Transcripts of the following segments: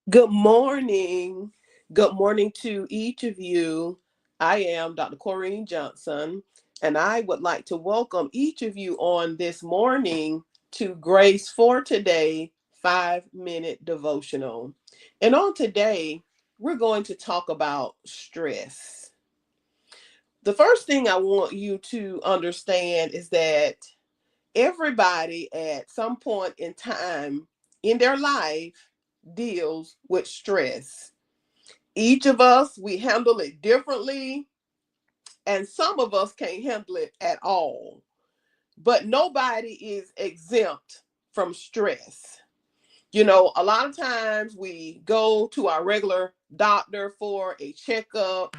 Good morning. Good morning to each of you. I am Dr. Corrine Johnson, and I would like to welcome each of you on this morning to Grace for Today 5 Minute Devotional. And on today, we're going to talk about stress. The first thing I want you to understand is that everybody at some point in time in their life deals with stress. Each of us, we handle it differently, and some of us can't handle it at all. But nobody is exempt from stress. A lot of times we go to our regular doctor for a checkup,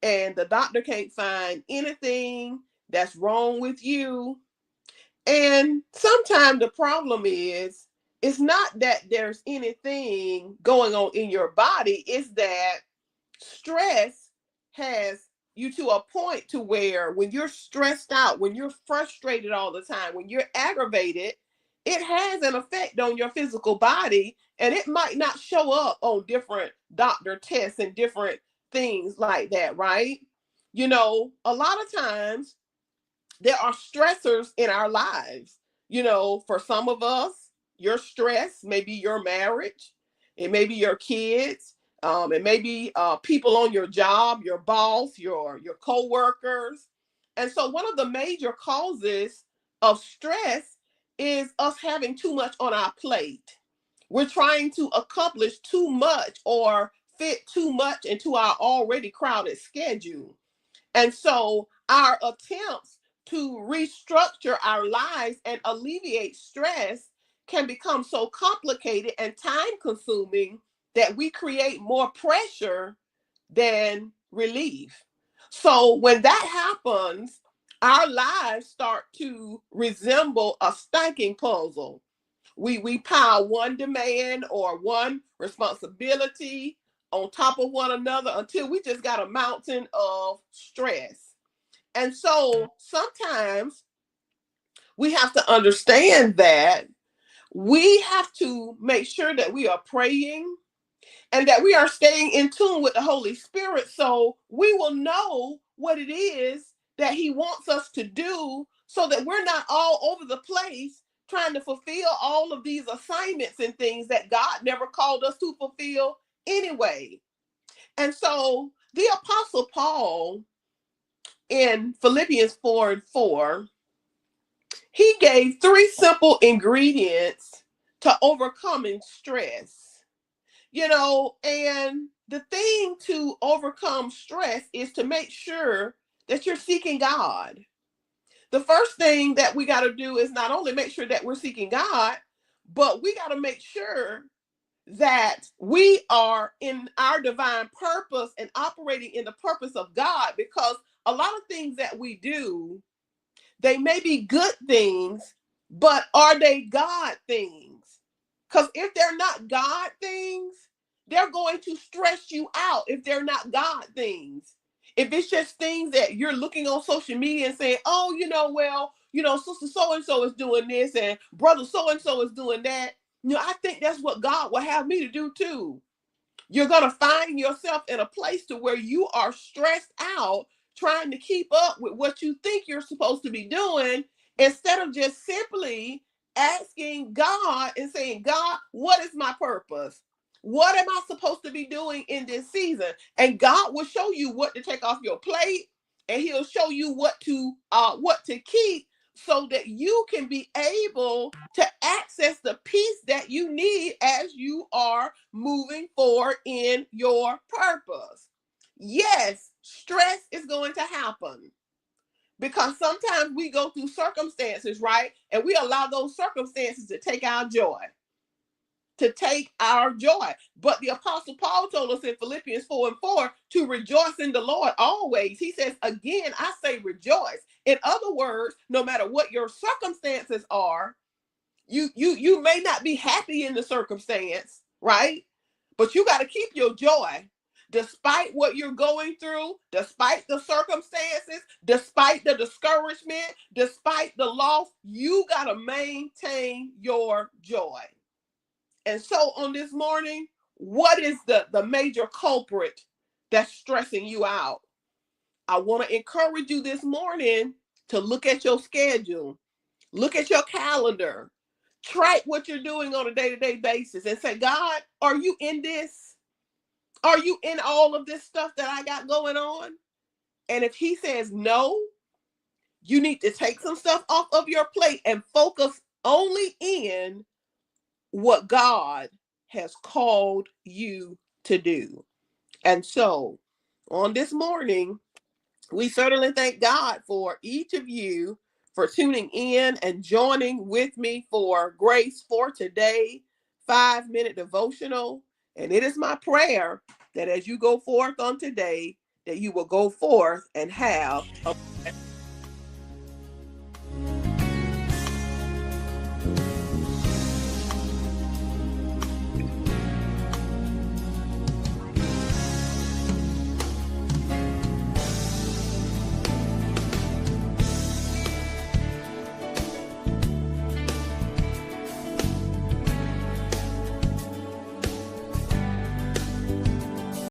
and the doctor can't find anything that's wrong with you. And sometimes the problem is, it's not that there's anything going on in your body, it's that stress has you to a point to where when you're stressed out, when you're frustrated all the time, when you're aggravated, it has an effect on your physical body, and it might not show up on different doctor tests and different things like that, right? A lot of times there are stressors in our lives. For some of us, your stress may be your marriage, it may be your kids, it may be people on your job, your boss, your co-workers. And so one of the major causes of stress is us having too much on our plate. We're trying to accomplish too much or fit too much into our already crowded schedule. And so our attempts to restructure our lives and alleviate stress can become so complicated and time consuming that we create more pressure than relief. So when that happens, our lives start to resemble a stacking puzzle. We pile one demand or one responsibility on top of one another until we just got a mountain of stress. And so sometimes we have to understand that we have to make sure that we are praying and that we are staying in tune with the Holy Spirit so we will know what it is that He wants us to do so that we're not all over the place trying to fulfill all of these assignments and things that God never called us to fulfill anyway. And so the Apostle Paul in Philippians 4:4, he gave three simple ingredients to overcoming stress. And the thing to overcome stress is to make sure that you're seeking God. The first thing that we got to do is not only make sure that we're seeking God, but we got to make sure that we are in our divine purpose and operating in the purpose of God, because a lot of things that we do, they may be good things, but are they God things? Because if they're not God things, they're going to stress you out if they're not God things. If it's just things that you're looking on social media and saying, oh, sister so and so is doing this and brother so and so is doing that. I think that's what God will have me to do too. You're going to find yourself in a place to where you are stressed out trying to keep up with what you think you're supposed to be doing, instead of just simply asking God and saying, God, what is my purpose? What am I supposed to be doing in this season? And God will show you what to take off your plate, and He'll show you what to keep, so that you can be able to access the peace that you need as you are moving forward in your purpose. Yes, stress is going to happen because sometimes we go through circumstances, right? And we allow those circumstances to take our joy. To take our joy. But the Apostle Paul told us in Philippians 4:4 to rejoice in the Lord always. He says, again, I say rejoice. In other words, no matter what your circumstances are, you may not be happy in the circumstance, right? But you got to keep your joy. Despite what you're going through, despite the circumstances, despite the discouragement, despite the loss, you got to maintain your joy. And so on this morning, What is the major culprit that's stressing you out? I want to encourage you this morning to look at your schedule, look at your calendar, track what you're doing on a day-to-day basis and say, God, are you in this? Are you in all of this stuff that I got going on? And if he says no, you need to take some stuff off of your plate and focus only in what God has called you to do. And so on this morning, we certainly thank God for each of you for tuning in and joining with me for Grace for Today 5-minute devotional. And it is my prayer that as you go forth on today, that you will go forth and have a